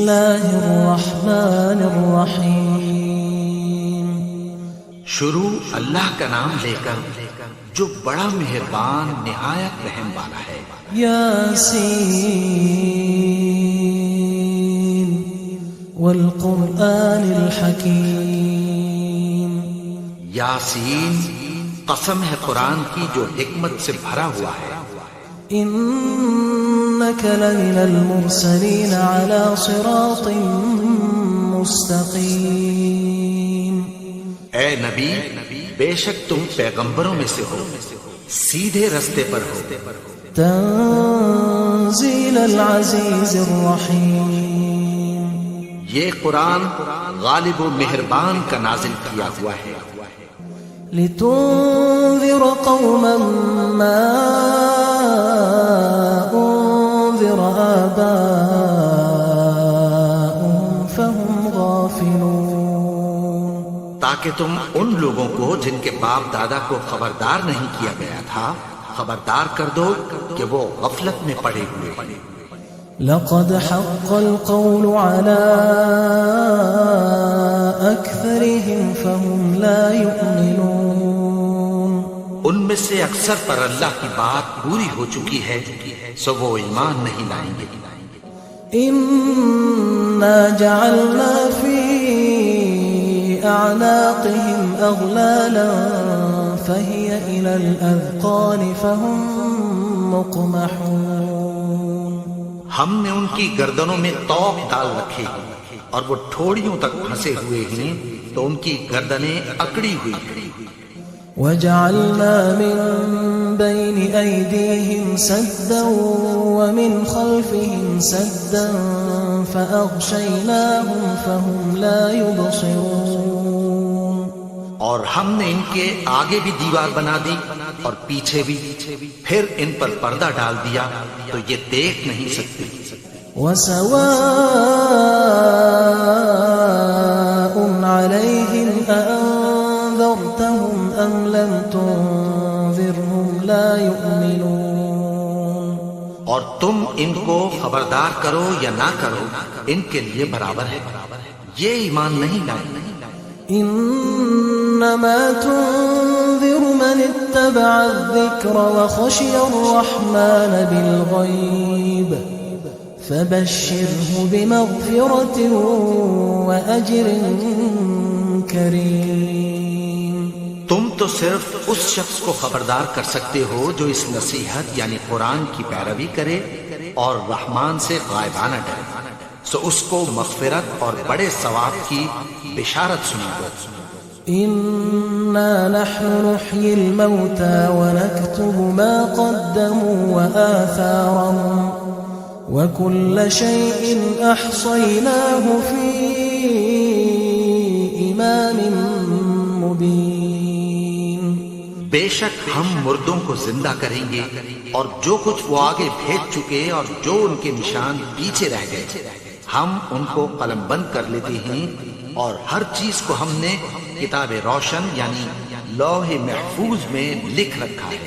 اللہ الرحمن الرحیم۔ شروع اللہ کا نام لے کر جو بڑا مہربان نہایت رحم والا ہے۔ یاسین والقرآن الحکیم۔ یاسین، قسم ہے قرآن کی جو حکمت سے بھرا ہوا ہے۔ انک لمن المرسلین علی صراط مستقیم۔ اے نبی، بے شک تم پیغمبروں میں سے ہو، سیدھے رستے پر ہو۔ تنزیل العزیز الرحیم۔ یہ قرآن غالب و مہربان کا نازل کیا ہوا ہے۔ لتنذر قوما ما انذر آباؤهم فهم غافلون۔ تاکہ تم ان لوگوں کو جن کے باپ دادا کو خبردار نہیں کیا گیا تھا خبردار کر دو کہ وہ غفلت میں پڑے ہوئے۔ لقد حق القول على أكثرهم فهم لا يؤمنون۔ ان میں سے اکثر پر اللہ کی بات پوری ہو چکی ہے سو وہ ایمان نہیں لائیں گے۔ إنا جعلنا في أعناقهم أغلالا فهي إلى الأذقان فهم مقمحون۔ ہم نے ان کی گردنوں میں طوق ڈال رکھے ہیں اور وہ ٹھوڑیوں تک پھنسے ہوئے ہیں تو ان کی گردنیں اکڑی ہوئی ہیں۔ وجعلنا من بين أيديهم سدا ومن خلفهم سدا فأغشيناهم فهم لا يبصرون۔ اور ہم نے ان کے آگے بھی دیوار بنا دی اور پیچھے بھی، پھر ان پر پردہ ڈال دیا تو یہ دیکھ نہیں سکتے۔ وسواء عليهم أأنذرتهم أم لم تنذرهم لا يؤمنون۔ اور تم ان کو خبردار کرو یا نہ کرو ان کے لیے برابر ہے، یہ ایمان نہیں لائیں۔ انما تنذر من اتبع الذکر وخشی الرحمن بالغیب فبشره بمغفرة وأجر کریم۔ تم تو صرف اس شخص کو خبردار کر سکتے ہو جو اس نصیحت یعنی قرآن کی پیروی کرے اور رحمان سے غائبانہ ڈرے، سو اس کو مغفرت اور بڑے ثواب کی بشارت سنا دو۔ انا نحن نحيي الموتى ونكتب ما قدموا وآثارهم وكل شيء احصيناه في امام مبين۔ بے شک ہم مردوں کو زندہ کریں گے اور جو کچھ وہ آگے بھیج چکے اور جو ان کے نشان پیچھے رہ گئے ہم ان کو قلم بند کر لیتے ہیں، اور ہر چیز کو ہم نے کتاب روشن یعنی لوح محفوظ میں لکھ رکھا ہے۔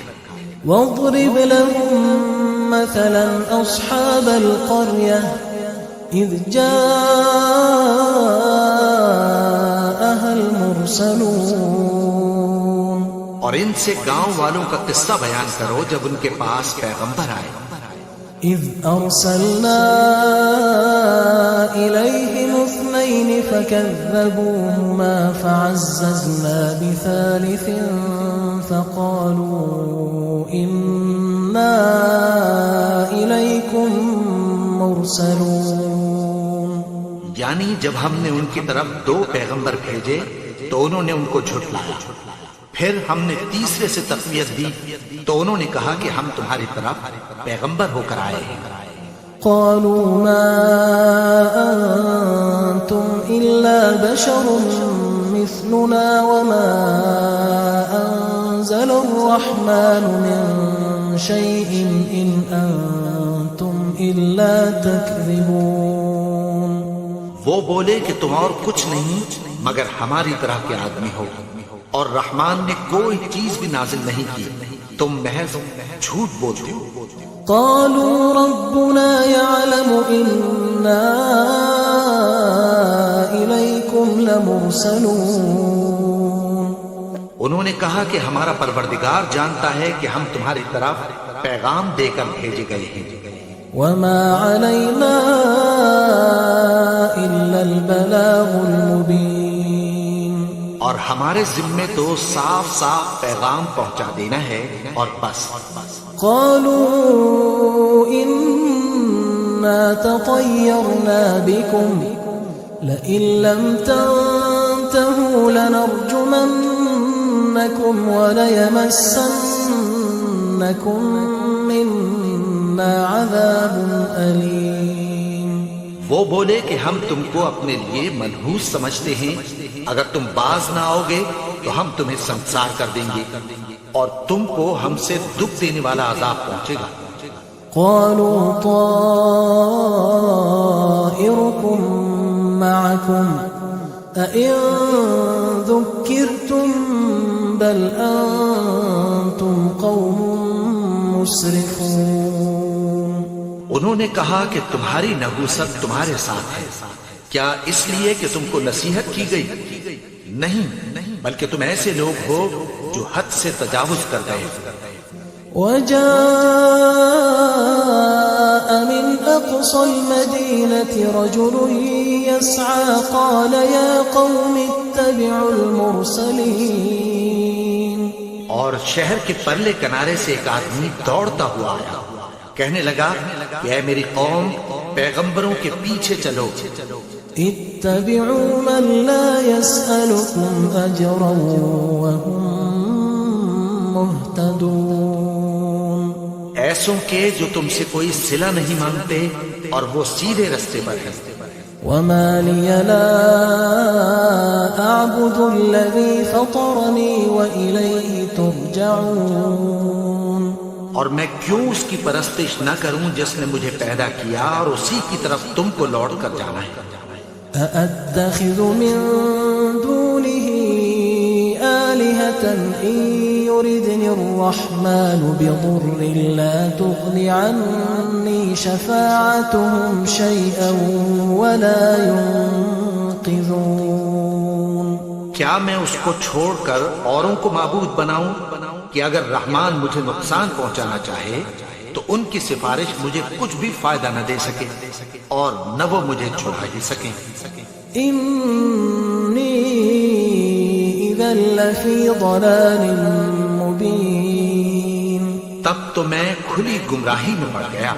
واضرب لهم مثلا اصحاب القرية اذ جاءها المرسلون۔ اور ان سے گاؤں والوں کا قصہ بیان کرو جب ان کے پاس پیغمبر آئے۔ اذ ارسلنا الیہم اثنین فکذبوہما فعززنا بثالث فقالوا انا الیکم مرسلون۔ یعنی جب ہم نے ان کی طرف 2 پیغمبر بھیجے تو انہوں نے ان کو جھٹلایا، پھر ہم نے تیسرے سے تقویت دی تو انہوں نے کہا کہ ہم تمہاری طرف پیغمبر ہو کر آئے ہیں۔ قالوا ما انتم الا بشر مثلنا وما انزل الرحمن من شيء ان انتم الا تكذبون۔ وہ بولے کہ تم اور کچھ نہیں مگر ہماری طرح کے آدمی ہو، اور رحمان نے کوئی چیز بھی نازل نہیں کی، تم محض جھوٹ بولتے ہو۔ قالوا ربنا يعلم إنا لمرسلون انہوں نے کہا کہ ہمارا پروردگار جانتا ہے کہ ہم تمہاری طرف پیغام دے کر بھیجے گئے ہیں، وما علينا إلا البلاغ المبين اور ہمارے ذمے تو صاف صاف پیغام پہنچا دینا ہے اور بس۔ قالوا إنا تطيرنا بكم لئن لم تنتهوا لنرجمنكم وليمسنكم منا عذاب أليم۔ وہ بولے کہ ہم تم کو اپنے لیے منحوس سمجھتے ہیں، اگر تم باز نہ آؤ گے تو ہم تمہیں سنسار کر دیں گے اور تم کو ہم سے دکھ دینے والا عذاب پہنچے گا۔ قالوا طائركم معكم أئن ذكرتم بل أنتم قوم مسرفون۔ انہوں نے کہا کہ تمہاری نحوست تمہارے ساتھ ہے، کیا اس لیے کہ تم کو نصیحت کی گئی؟ نہیں، بلکہ تم ایسے لوگ ہو جو حد سے تجاوز کر گئے۔ وجاء من أقصى المدينة رجل يسعى قال يا قوم اتبعوا المرسلين۔ اور شہر کے پرلے کنارے سے ایک آدمی دوڑتا ہوا آیا، کہنے لگا کہ اے میری قوم، پیغمبروں کے پیچھے چلو۔ اتبعوا من لا يسألكم أجرا وهم مهتدون۔ ایسوں کے جو تم سے کوئی صلہ نہیں مانگتے اور وہ سیدھے رستے پر ہیں۔ وما لي لا أعبد الذي فطرني وإليه ترجعون۔ اور میں کیوں اس کی پرستش نہ کروں جس نے مجھے پیدا کیا اور اسی کی طرف تم کو لوٹ کر جانا ہے۔ أأتخذ من دونه آلهة إن يردني الرحمن بضر لا تغن عني شفاعتهم شيئا ولا ينقذون۔ کیا میں اس کو چھوڑ کر اوروں کو معبود بناؤں کہ اگر رحمان مجھے نقصان پہنچانا چاہے تو ان کی سفارش مجھے کچھ بھی فائدہ نہ دے سکے اور نہ وہ مجھے چھڑا ہی سکیں۔ إني إذا لفي ضلال مبين۔ تب تو میں کھلی گمراہی میں پڑ گیا۔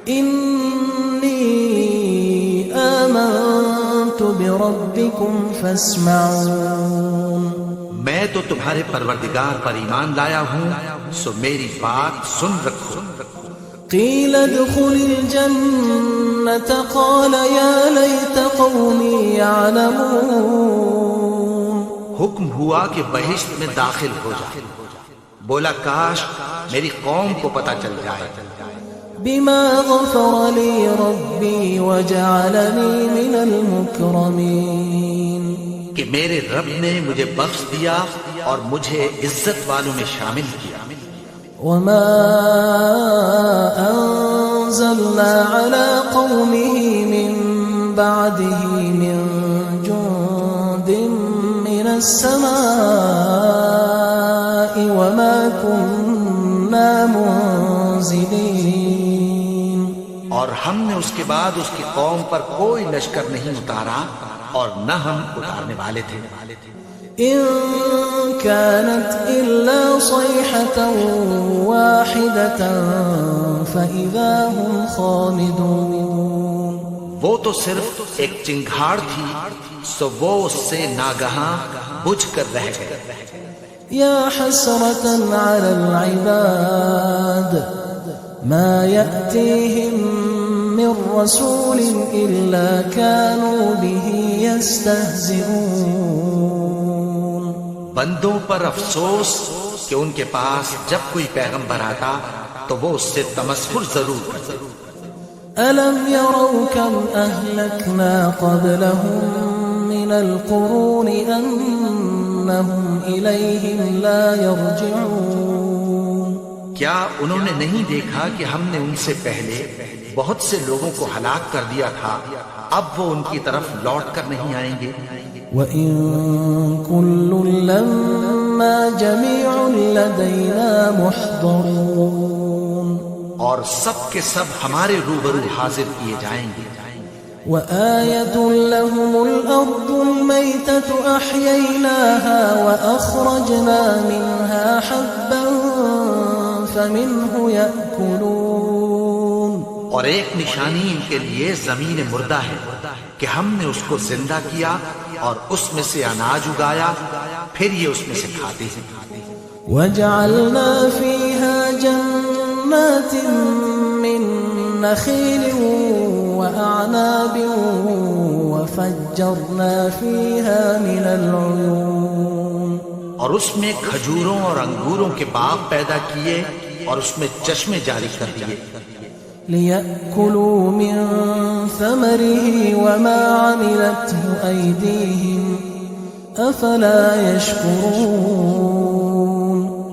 إني آمنت بربكم فاسمعون۔ میں تو تمہارے پروردگار پر ایمان لایا ہوں، سو میری بات سن رکھو۔ قيل ادخل الجنة قال يا ليت قومي يعلمون۔ حکم ہوا کہ بہشت میں داخل ہو جا، بولا کاش میری قوم کو پتہ چل جائے۔ بما غفر لي ربي وجعلني من المكرمين۔ کہ میرے رب نے مجھے بخش دیا اور مجھے عزت والوں میں شامل کیا۔ وما أنزلنا على قومه من بعده من جند من السماء وما كنا منزلين۔ اور ہم نے اس کے بعد اس کی قوم پر کوئی لشکر نہیں اتارا اور نہ ہم اتارنے والے تھے۔ إن كانت إلا صيحة واحدة فإذا هم خامدون۔ وہ تو صرف ایک چنگھاڑ تھی، سو وہ اس سے ناگہاں بجھ کر رہ گئے۔ يا حسرة على العباد ما يأتيهم من رسول إلا كانوا به يستهزئون۔ بندوں پر افسوس کہ ان کے پاس جب کوئی پیغمبر آتا تو وہ اس سے تمسخر ضرور کرتے۔ ألم يروا كم أهلكنا قبلهم من القرون أنهم إليهم لا يرجعون۔ کیا انہوں نے نہیں دیکھا کہ ہم نے ان سے پہلے بہت سے لوگوں کو ہلاک کر دیا تھا، اب وہ ان کی طرف لوٹ کر نہیں آئیں گے؟ وَإِن كُلٌّ لَّمَّا جَمِيعٌ لَّدَيْنَا مُحْضَرُونَ اور سب کے سب ہمارے روبرو حاضر کیے جائیں گے. وآية لهم الأرض الميتة أحييناها وأخرجنا منها حبا فمنه يأكلون. اور ایک نشانی ان کے لیے زمین مردہ ہے کہ ہم نے اس کو زندہ کیا اور اس میں سے اناج اگایا، پھر یہ اس میں سے کھاتے ہیں. وجعلنا فيها جنات من نخيل وأعناب وفجرنا فيها من العيون. اور اس میں کھجوروں اور انگوروں کے باغ پیدا کیے اور اس میں چشمے جاری کر دیے. لِيَأْكُلُوا مِن ثَمَرِهِ وَمَا عَمِلَتْهُ أَيْدِيهِمْ أَفَلَا يَشْكُرُونَ.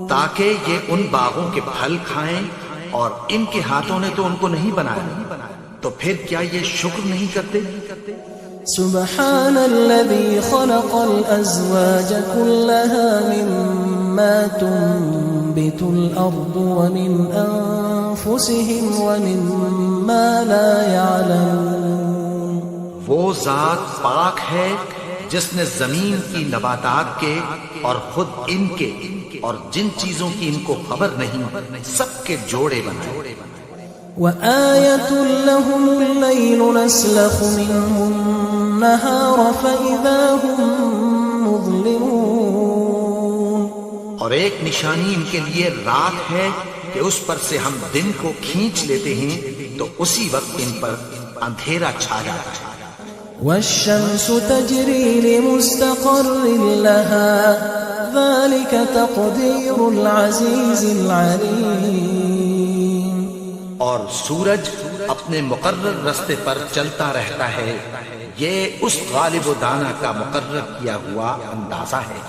تاکہ یہ ان باغوں کے پھل کھائیں اور ان کے ہاتھوں نے تو ان کو نہیں بنایا، تو پھر کیا یہ شکر نہیں کرتے؟ سبحان الذي خلق الأزواج كلها مما تنبت الأرض ومن أنفسهم ومما لا يعلمون. وہ ذات پاک ہے جس نے زمین کی نباتات کے اور خود ان کے اور جن چیزوں کی ان کو خبر نہیں سب کے جوڑے بنائے. وآية لهم الليل نسلخ منه النهار فإذا هم مظلمون. اور ایک نشانی ان کے لیے رات ہے کہ اس پر سے ہم دن کو کھینچ لیتے ہیں تو اسی وقت ان پر اندھیرا چھا جاتا ہے. والشمس تجري لمستقر لها ذلك تقدير العزيز العليم. اور سورج اپنے مقرر رستے پر چلتا رہتا ہے، یہ اس غالب و دانا کا مقرر کیا ہوا اندازہ ہے.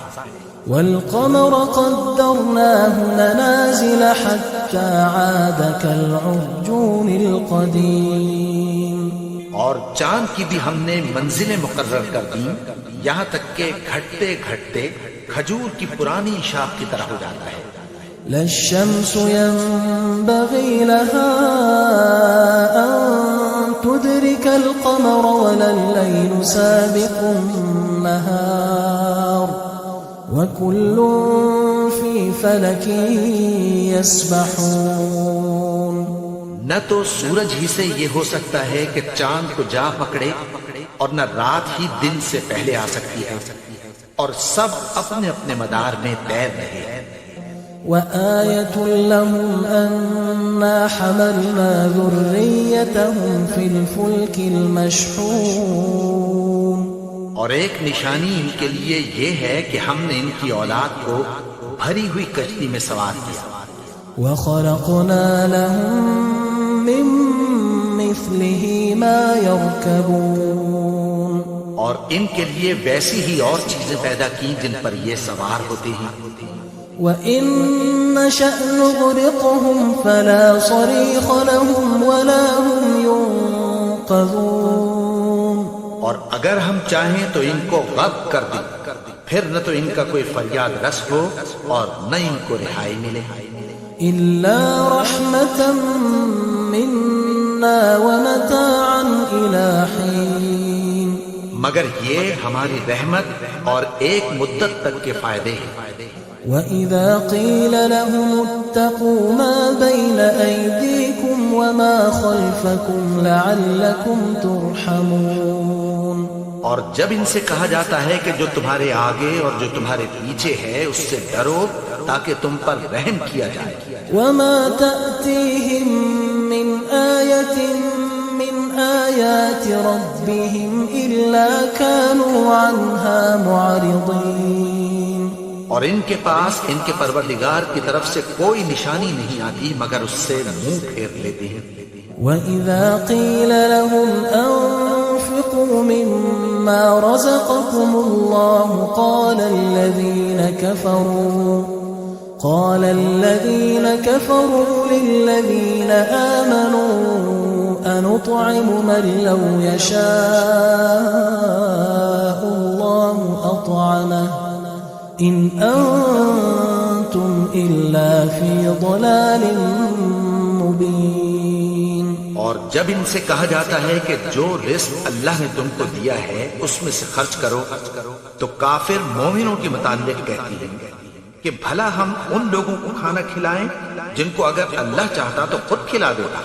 والقمر قدرناه منازل حتى عاد كالعرجون القديم. اور چاند کی بھی ہم نے منزلیں مقرر کر دیں یہاں تک کہ گھٹتے گھٹتے کھجور کی پرانی شاخ کی طرح ہو جاتا ہے. لا الشمس ينبغي لها أن تدرك القمر ولا الليل سابق النهار وكل في فلك يسبحون. نہ تو سورج ہی سے یہ ہو سکتا ہے کہ چاند کو جا پکڑے اور نہ رات ہی دن سے پہلے آ سکتی ہے، اور سب اپنے اپنے مدار میں تیر رہے ہیں. وآية لهم أنا حملنا ذريتهم في الفلك المشحون. اور ایک نشانی ان کے لیے یہ ہے کہ ہم نے ان کی اولاد کو بھری ہوئی کشتی میں سوار کیا. وخلقنا لهم من مثله ما يركبون. اور ان کے لیے ویسی ہی اور چیزیں پیدا کی جن پر یہ سوار ہوتے ہیں. وَإِن نَّشَأْ نُغْرِقْهُمْ فَلَا صَرِيخَ لَهُمْ وَلَا هُمْ يُنقَذُونَ. اور اگر ہم چاہیں تو ان کو غرق کر دیں، پھر نہ تو ان کا کوئی فریاد رس ہو اور نہ ان کو رہائی ملے. إِلَّا رَحْمَةً مِنَّا وَمَتَاعًا إِلَى حِينٍ. مگر یہ ہماری رحمت اور ایک مدت تک کے فائدے ہیں. وَإِذَا قِيلَ لَهُمُ اتَّقُوا مَا بَيْنَ أَيْدِيكُمْ وَمَا خَلْفَكُمْ لَعَلَّكُمْ تُرْحَمُونَ. اور جب ان سے کہا جاتا ہے کہ جو تمہارے آگے اور جو تمہارے پیچھے ہے اس سے ڈرو تاکہ تم پر رحم کیا جائے. وَمَا تَأْتِيهِم مِّنْ آيَةٍ مِّنْ آيَاتِ رَبِّهِمْ إِلَّا كَانُوا عَنْهَا مُعْرِضِينَ. اور ان کے پاس ان کے پروردگار کی طرف سے کوئی نشانی نہیں آتی مگر اس سے منہ پھیر لیتے ہیں. وَإِذَا قِيلَ لَهُمْ أَنفِقُوا مِمَّا رَزَقَكُمُ اللَّهُ قَالَ الَّذِينَ كَفَرُوا لِلَّذِينَ آمَنُوا أَنُطْعِمُ مَن لَّوْ يَشَاءُ اللَّهُ إن أنتم إلا في ضلال مبين. اور جب ان سے کہا جاتا ہے کہ جو رزق اللہ نے تم کو دیا ہے اس میں سے خرچ کرو، تو کافر مومنوں کے متعلق کہتی ہیں کہ بھلا ہم ان لوگوں کو کھانا کھلائیں جن کو اگر اللہ چاہتا تو خود کھلا دیتا،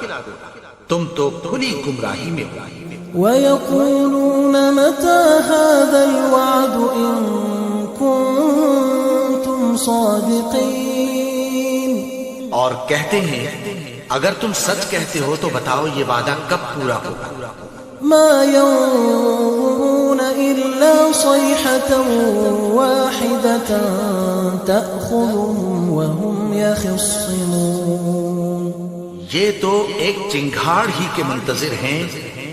تم تو کھلی گمراہی میں ہو. ويقولون متى هذا الوعد إن كنتم صادقين. اور کہتے ہیں اگر تم سچ کہتے ہو تو بتاؤ یہ وعدہ کب پورا ہوگا. ما ينظرون إلا صيحة واحدة تأخذهم وهم يخصمون. یہ تو ایک چنگھاڑ ہی کے منتظر ہیں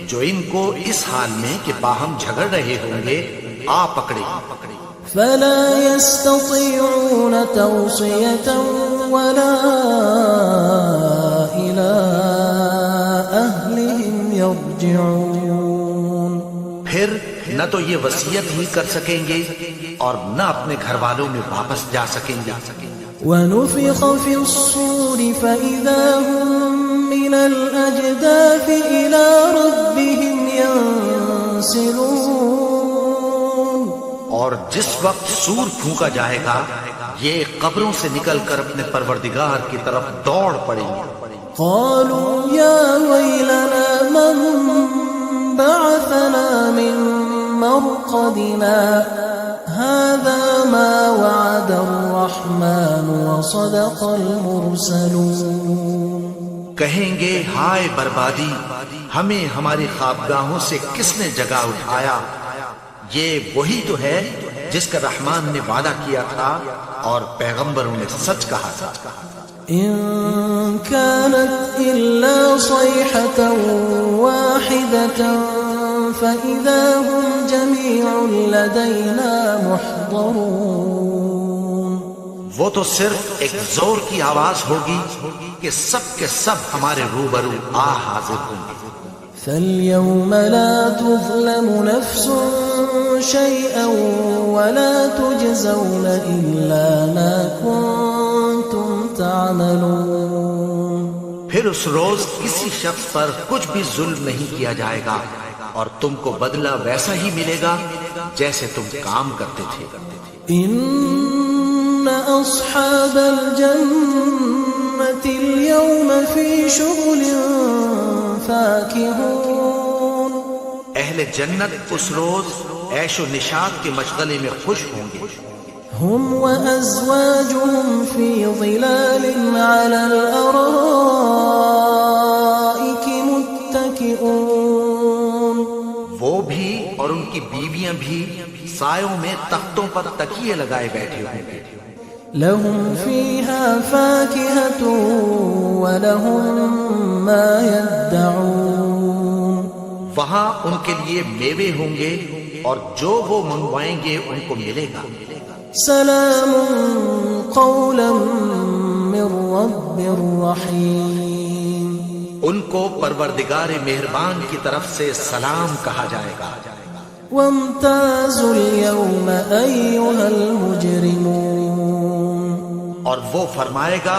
جو ان کو اس حال میں کہ باہم جھگڑ رہے ہوں گے آ پکڑے. فلا يستطيعون توصية ولا إلى أهلهم يرجعون. پھر نہ تو یہ وصیت ہی کر سکیں گے اور نہ اپنے گھر والوں میں واپس جا سکیں گے. ونفخ في الصور فإذا هم من الأجداث إلى ربهم ينسلون. اور جس وقت سور پھونکا جائے گا یہ قبروں سے نکل کر اپنے پروردگار کی طرف دوڑ پڑیں گے. قالوا يا ويلنا من بعثنا من مرقدنا هذا ما وعد الرحمن وصدق المرسلون. کہیں گے ہائے بربادی، ہمیں ہماری خوابگاہوں سے کس نے جگا اٹھایا. یہ وہی تو ہے جس کا رحمان نے وعدہ کیا تھا اور پیغمبروں نے سچ کہا تھا. إن كانت إلا صيحة واحدة فإذا هم جميع لدينا محضرون. وہ تو صرف ایک زور کی آواز ہوگی کہ سب کے سب ہمارے روبرو آ حاضر ہوں گے. فاليوم لا تظلم نفس شيئا ولا تجزون إلا ما كنتم تعملون. پھر اس روز کسی شخص پر کچھ بھی ظلم نہیں کیا جائے گا اور تم کو بدلہ ویسا ہی ملے گا جیسے تم کام کرتے تھے. إن أصحاب الجنة اليوم في شغل فاكهون. اہل جنت اس روز عیش و نشاط کے مشغلے میں خوش ہوں گے. هم وأزواجهم في ظلال على الأرائك متكئون. وہ بھی اور ان کی بیویاں بھی سایوں میں تختوں پر تکیے لگائے بیٹھے ہوں گے. لهم فيها فاكهة ولهم ما يدعون. وہاں ان کے لیے میوے ہوں گے اور جو وہ منگوائیں گے ان کو ملے گا. سلام قولا من رب رحیم. ان کو پروردگار مہربان کی طرف سے سلام کہا جائے گا. وامتازوا اليوم أيها المجرمون. اور وہ فرمائے گا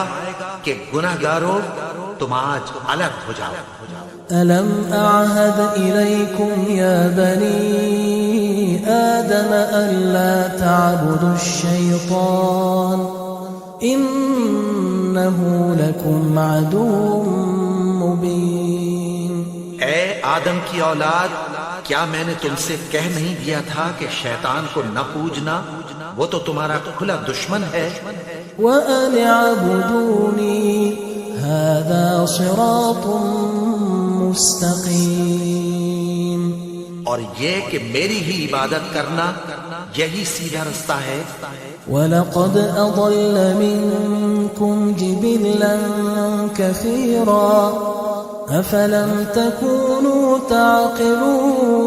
کہ گناہگارو تم آج الگ ہو جاؤ. ألم أعهد إليكم يا بني آدم ألا تعبدوا الشيطان إنه لكم عدو مبين. اے آدم کی اولاد، کیا میں نے تم سے کہہ نہیں دیا تھا کہ شیطان کو نہ پوجنا، وہ تو تمہارا کھلا دشمن ہے. وأن اعبدوني هذا صراط مستقیم. اور یہ کہ میری ہی عبادت کرنا یہی سیدھا رستہ ہے. وَلَقَدْ أَضَلَّ مِنكُمْ جِبِلًّا كَثِيرًا أَفَلَمْ تَكُونُوا تَعْقِلُونَ.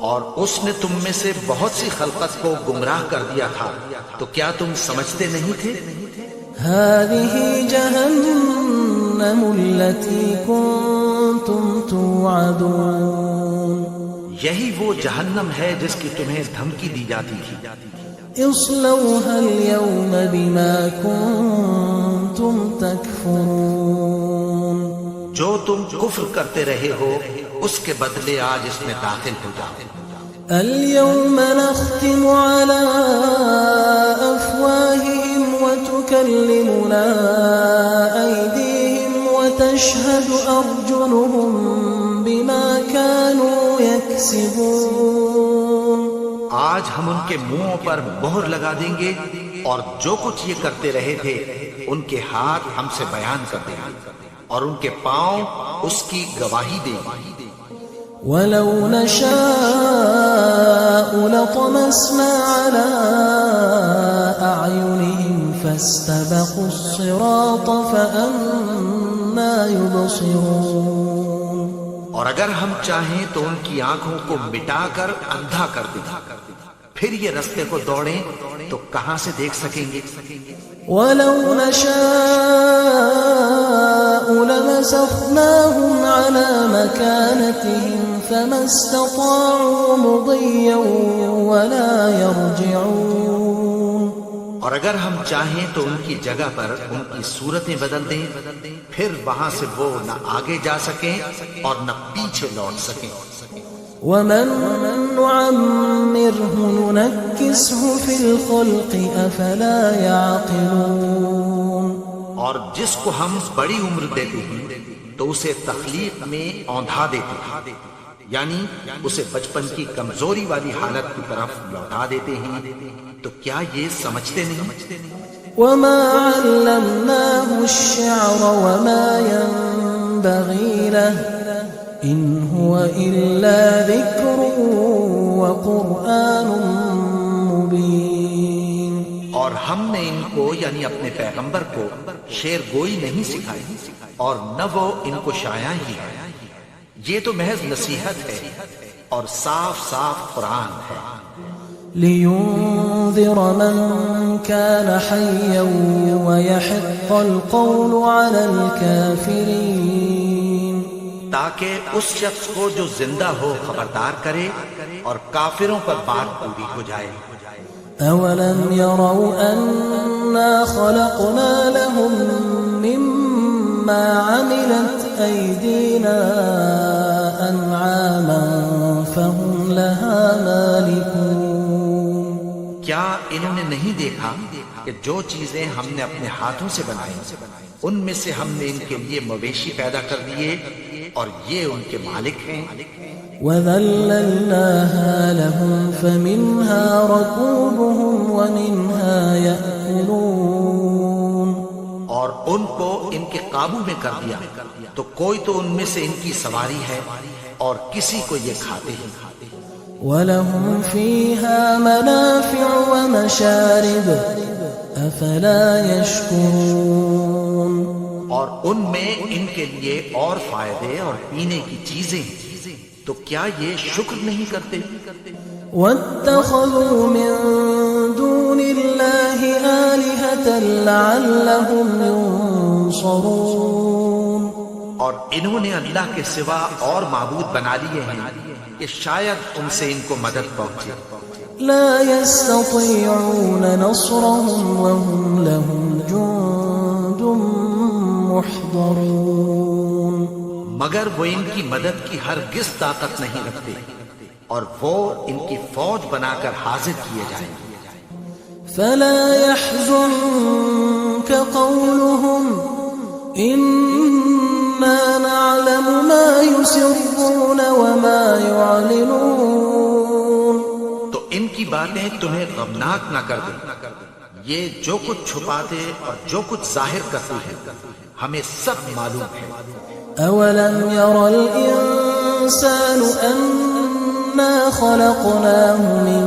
اور اس نے تم میں سے بہت سی خلقت کو گمراہ کر دیا تھا، تو کیا تم سمجھتے نہیں تھے؟ هذه جهنم التي كنتم توعدون. یہی وہ جہنم ہے جس کی تمہیں دھمکی دی جاتی تھی. اصلوها اليوم بما كنتم تكفرون جو تم کفر کرتے رہے ہو اس کے بدلے آج اس میں داخل ہو جاؤ. اليوم نختم على أفواههم وتكلمنا أيديهم وتشهد أرجلهم بما كانوا يكسبون. آج ہم ان کے منہوں پر مہر لگا دیں گے اور جو کچھ یہ کرتے رہے تھے ان کے ہاتھ ہم سے بیان کر دیں گے اور ان کے پاؤں اس کی گواہی دیں گے. ولو نشاء لطمسنا على أعينهم فاستبقوا الصراط فأنى يبصرون. اور اگر ہم چاہیں تو ان کی آنکھوں کو مٹا کر اندھا کر دیں پھر یہ رستے کو دوڑیں تو کہاں سے دیکھ سکیں گے. ولو نشاء لمسخناهم على مكانتهم فما استطاعوا مضيا ولا يرجعون. اور اگر ہم چاہیں تو ان کی جگہ پر ان کی صورتیں بدل دیں پھر وہاں سے وہ نہ آگے جا سکیں اور نہ پیچھے لوٹ سکیں. ومن نعمره ننكسه في الخلق أفلا يعقلون. اور جس کو ہم بڑی عمر دیتے ہیں تو اسے تخلیق میں اوندھا دیتے ہیں یعنی اسے بچپن کی کمزوری والی حالت کی طرف لوٹا دیتے ہیں. تو کیا یہ سمجھتے نہیں؟ وما علمناه الشعر وما ينبغي له إن هو إلا ذكر وقرآن مبين. اور ہم نے ان کو یعنی اپنے پیغمبر کو شعر گوئی نہیں سکھائی اور نہ وہ ان کو شاعر ہی ہے. یہ تو محض نصیحت ہے اور صاف صاف قرآن ہے. لينذر من كان حيا ويحق القول على الكافرين. تاکہ اس شخص کو جو زندہ ہو خبردار کرے اور کافروں پر بات پوری ہو جائے. أولم يروا أنا خلقنا لهم مما عملت أيدينا أنعاما فهم لها مالكون. کیا انہوں نے نہیں دیکھا کہ جو چیزیں ہم نے اپنے ہاتھوں سے بنائی ان میں سے ہم نے ان کے لیے مویشی پیدا کر دیے اور یہ ان کے مالک ہیں. وَذَلَّلْنَاهَا لَهُمْ فَمِنْهَا رَكُوبُهُمْ وَمِنْهَا يَأْكُلُونَ. اور ان کو ان کے قابو میں کر دیا تو کوئی تو ان میں سے ان کی سواری ہے اور کسی کو یہ کھاتے ہیں. وَلَهُمْ فِيهَا مَنَافِعُ وَمَشَارِبُ أَفَلَا يَشْكُرُونَ. اور ان میں ان کے لیے اور فائدے اور پینے کی چیزیں ہیں تو کیا یہ شکر نہیں کرتے؟ وَاتَّخَذُوا مِن دُونِ اللَّهِ آلِهَةً لَعَلَّهُمْ يُنصَرُونَ. اور انہوں نے اللہ کے سوا اور معبود بنا لیے ہیں کہ شاید ان سے ان کو مدد پہنچے. لا يستطيعون نصرهم وهم لهم جند محضرون. مگر وہ ان کی مدد کی ہرگز طاقت نہیں رکھتے اور وہ ان کی فوج بنا کر حاضر کیے جائیں گے. فلا يحزنك قولهم إنا نعلم ما يسرون وما يعلنون. تو ان کی باتیں تمہیں غمناک نہ کر دیں. یہ جو کچھ چھپاتے اور جو کچھ ظاہر کرتے ہیں ہمیں سب معلوم ہے. أولم ير الإنسان أنا خلقناه من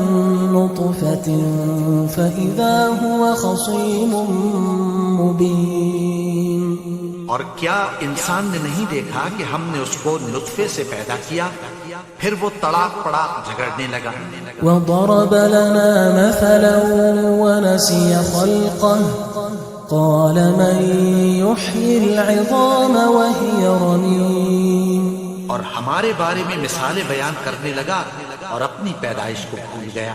نطفة فإذا هو خصيم مبين. اور کیا انسان نے نہیں دیکھا کہ ہم نے اس کو نطفے سے پیدا کیا پھر وہ تڑاک پڑاک جھگڑنے لگا. وضرب لنا مثلا ونسي خلقه قال من يحيي العظام وهي رميم. اور ہمارے بارے میں مثالیں بیان کرنے لگا اور اپنی پیدائش کو بھول گیا.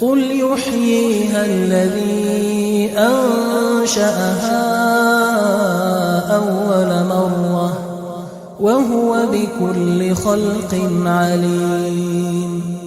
قل يحييها الذي أنشأها أول مرة وهو بكل خلق عليم।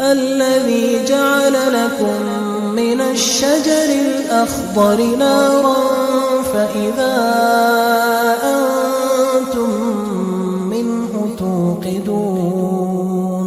الذي جعل لكم من الشجر الأخضر نارا فإذا أنتم منه توقدون।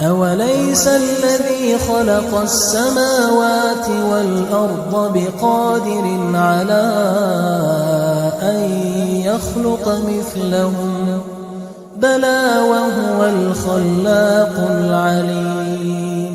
أوليس الذي خلق السماوات والأرض بقادر على أن يخلق مثلهم بلى وهو الخلاق العليم।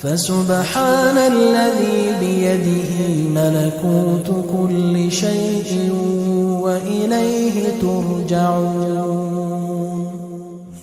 فسبحان الذي بيده ملكوت كل شيء وإليه ترجعون।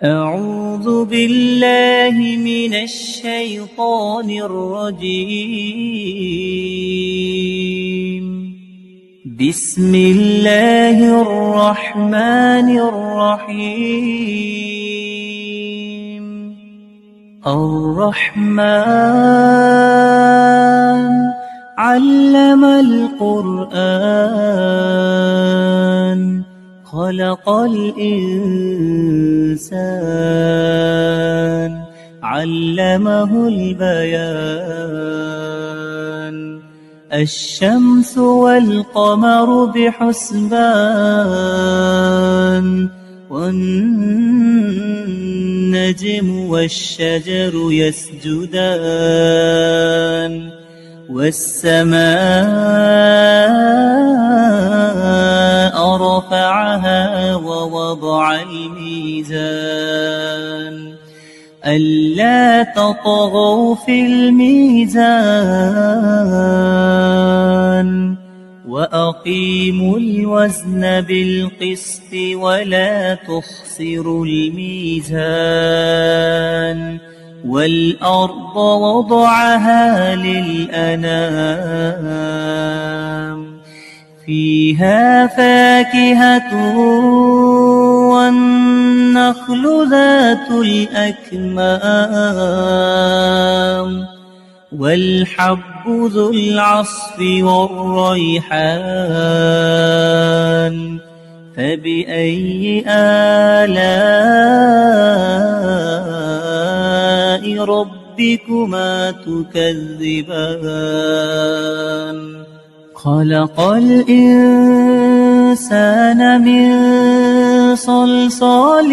أعوذ بالله من الشيطان الرجيم بسم الله الرحمن الرحيم الرحمن علم القرآن خلق الإنسان علمه البيان الشمس والقمر بحسبان والنجم والشجر يسجدان والسماء رفعها ووضع الميزان ألا تطغوا في الميزان وأقيموا الوزن بالقسط ولا تخسروا الميزان والأرض وضعها للأنام فيها فاكهة والنخل ذات الأكمام والحب ذو العصف والريحان فبأي آلاء ربكما تكذبان خلق الإنسان من صلصال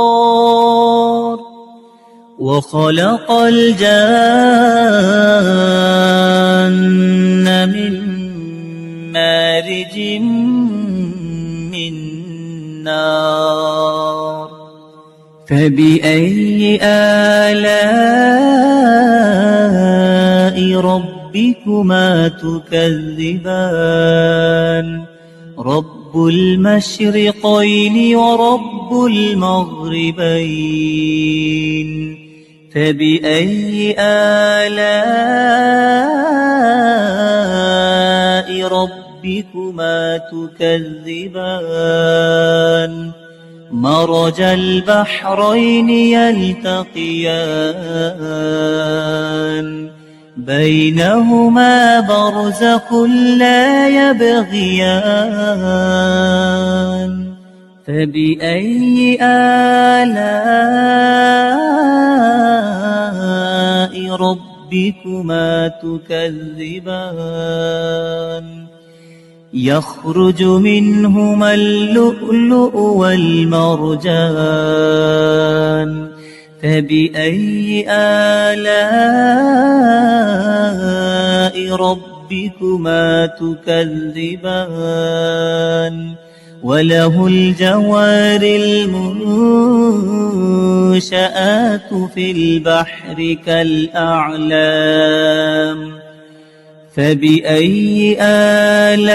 كالفخار وخلق الجان من مارج من نار فبأي آلاء ربكما تكذبان رب المشرقين ورب المغربين فبأي آلاء ربكما تكذبان مرج البحرين يلتقيان بينهما برزخ لا يبغيان فبأي آلاء ربكما تكذبان يخرج منهما اللؤلؤ والمرجان فبأي آلاء ربكما تكذبان وله الجوار المنشآت في البحر كالأعلام فبأي آلاء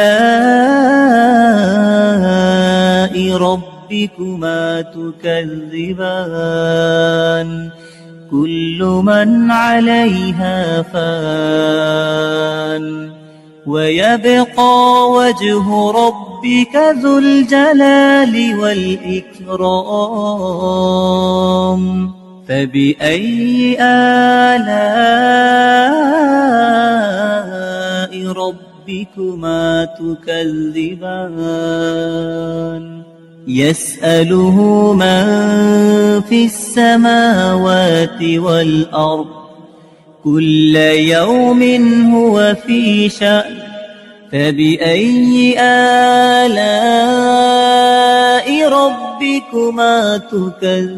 ربكما تكذبان كل من عليها فان ويبقى وجه ربك ذو الجلال والإكرام فبأي آلاء ربكما تكذبان يسأله من في السماوات والأرض كل يوم هو في شأن فبأي آلاء ربكما تكذبان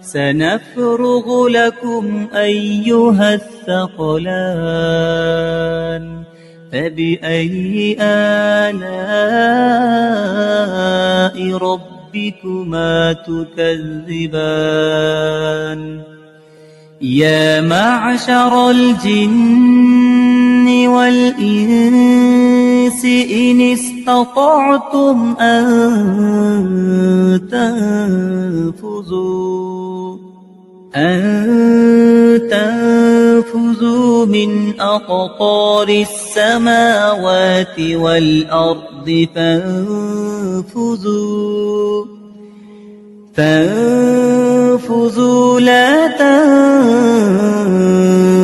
سنفرغ لكم أيها الثقلان فبأي آلاء ربكما تكذبان يا معشر الجن والإنس إن استطعتم أن تنفذوا من أقطار السماوات والأرض فانفذوا لا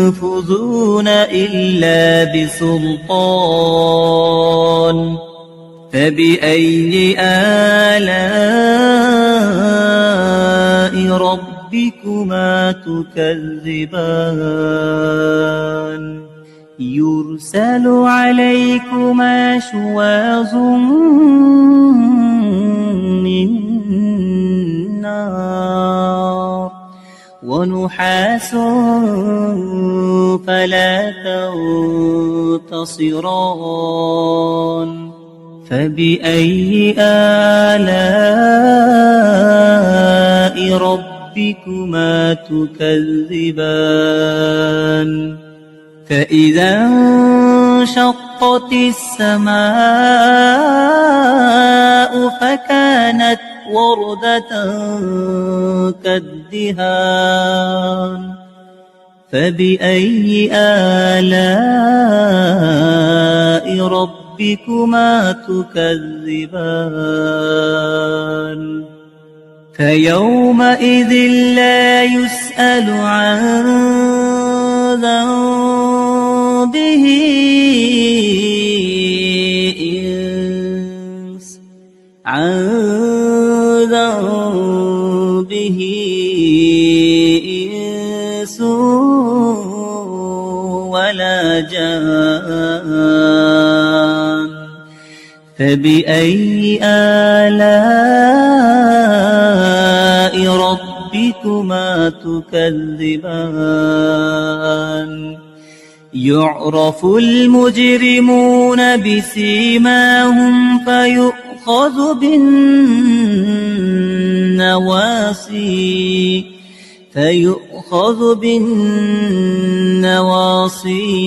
تنفذون إلا بسلطان فبأي آلاء ربكما تكذبان يرسل عليكما شواظ من نار ونحاس فلا تنتصران فبأي آلاء ربكما تكذبان فإذا انشقت السماء فكانت وردة كالدهان فبأي آلاء ربكما تكذبان فيومئذ لا يسأل عن ذنبه إنس ولا جان فبأي آلاء ربكما تكذبان يعرف المجرمون بسيماهم فيؤخذ بالنواصي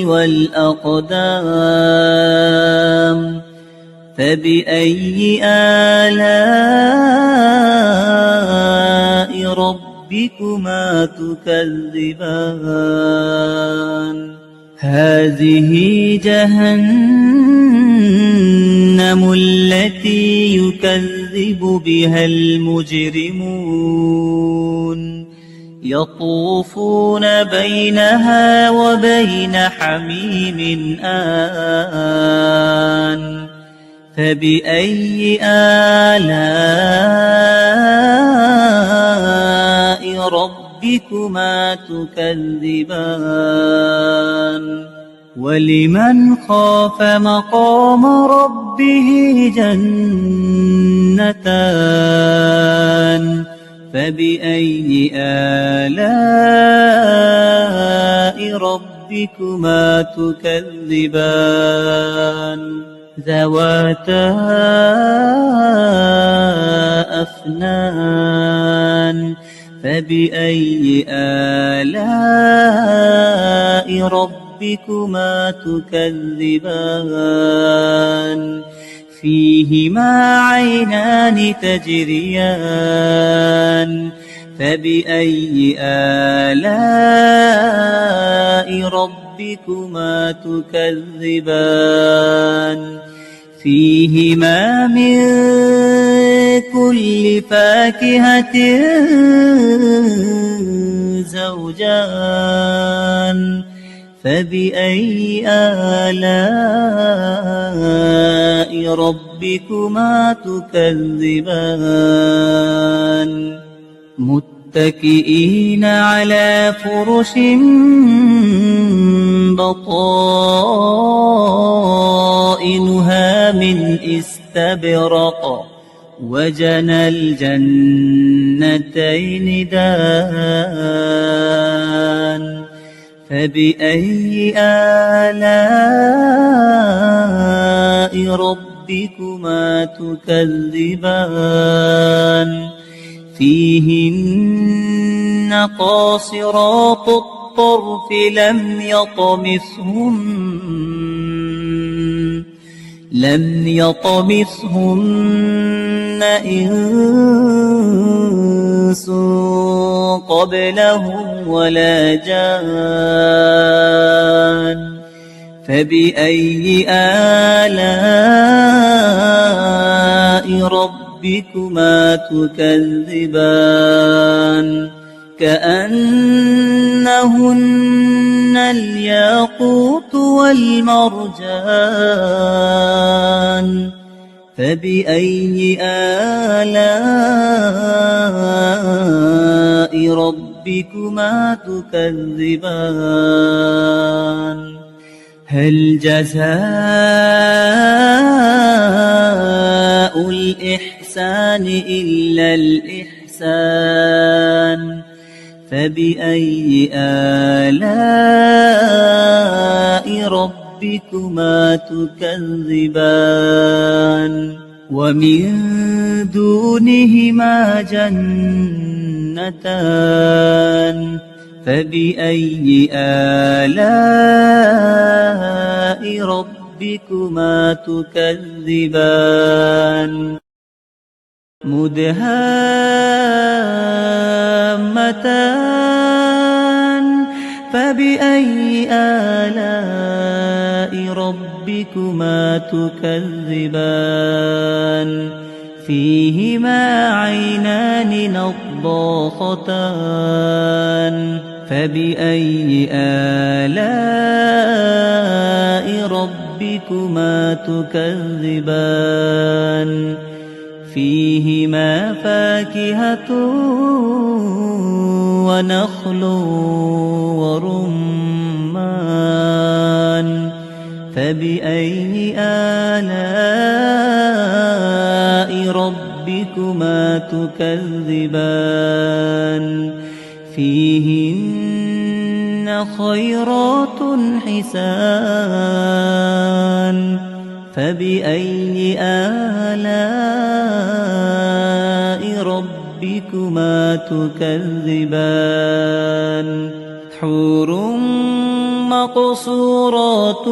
والأقدام فبأي آلاء ربكما تكذبان هذه جهنم جهنم التي يكذب بها المجرمون يطوفون بينها وبين حميم آن فبأي آلاء ربكما تكذبان ولمن خاف مقام ربه جنتان فبأي آلاء ربكما تكذبان ذواتا أفنان فبأي آلاء ربكما تكذبان فيهما عينان تجريان فبأي آلاء ربكما تكذبان فيهما من كل فاكهة زوجان فبأي آلاء ربكما تكذبان متكئين على فرش بطائنها من استبرق وجنى الجنتين دان فبأي آلاء ربكما تكذبان فيهن قاصرات الطرف لم يطمثهن إنس قبلهم ولا جان فبأي آلاء ربكما تكذبان كأنهن الياقوت والمرجان فبأي آلاء ربكما تكذبان هل جزاء الإحسان إلا الإحسان فبأي آلاء ربكما تكذبان ومن دونهما جنتان فبأي آلاء ربكما تكذبان مدهامتان فبأي آلاء ربكما تكذبان فيهما عينان نضاختان فبأي آلاء ربكما تكذبان فيهما فاكهة ونخل ورمان فبأي آلاء ربكما تكذبان فيهن خيرات حسان فبأي آلاء ربكما تكذبان حور مقصورات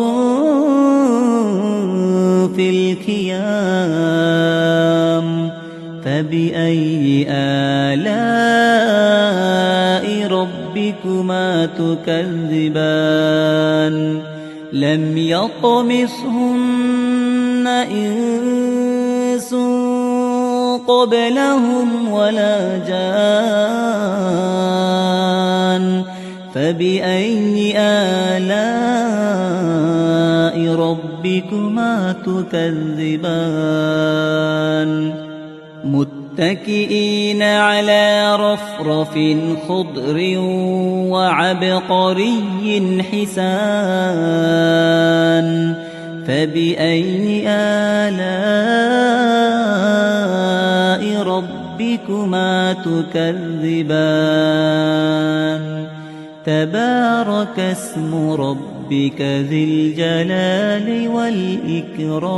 في الخيام فبأي آلاء ربكما تكذبان لم يطمثهن إنس قبلهم ولا جان فبأي آلاء ربكما تكذبان متكئين على رفرف خضر وعبقري حسان فبأي آلاء ربكما تكذبان تبارك اسم ربك ذي الجلال والإكرام